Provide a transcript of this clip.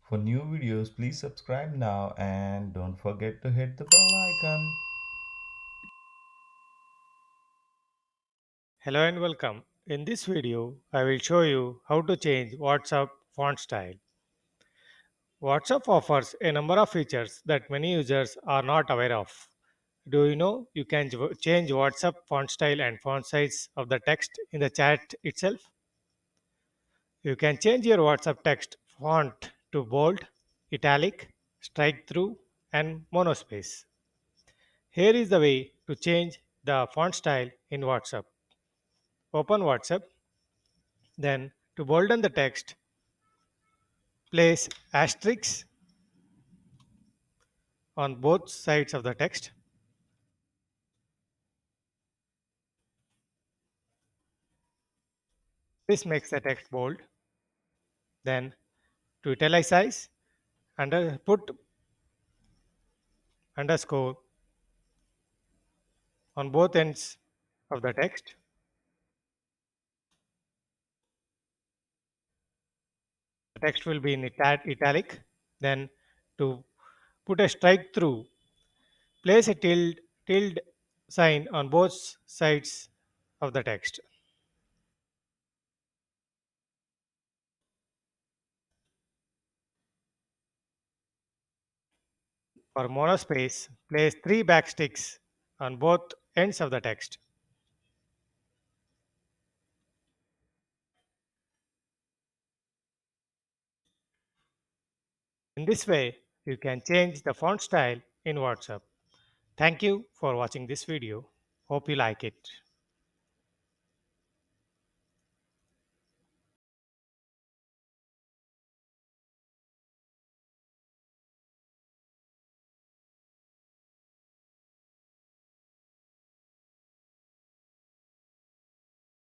For new videos, please subscribe now and don't forget to hit the bell icon. Hello and welcome. In this video, I will show you how to change WhatsApp font style. WhatsApp offers a number of features that many users are not aware of. Do you know you can change WhatsApp font style and font size of the text in the chat itself? You can change your WhatsApp text font to bold, italic, strike through, and monospace. Here is the way to change the font style in WhatsApp. Open WhatsApp, then to bolden the text, place asterisks on both sides of the text. This makes the text bold. Then to italicize, put underscore on both ends of the text. The text will be in italic. Then to put a strike through, place a tilde sign on both sides of the text. For monospace, place three backsticks on both ends of the text. In this way, you can change the font style in WhatsApp. Thank you for watching this video. Hope you like it.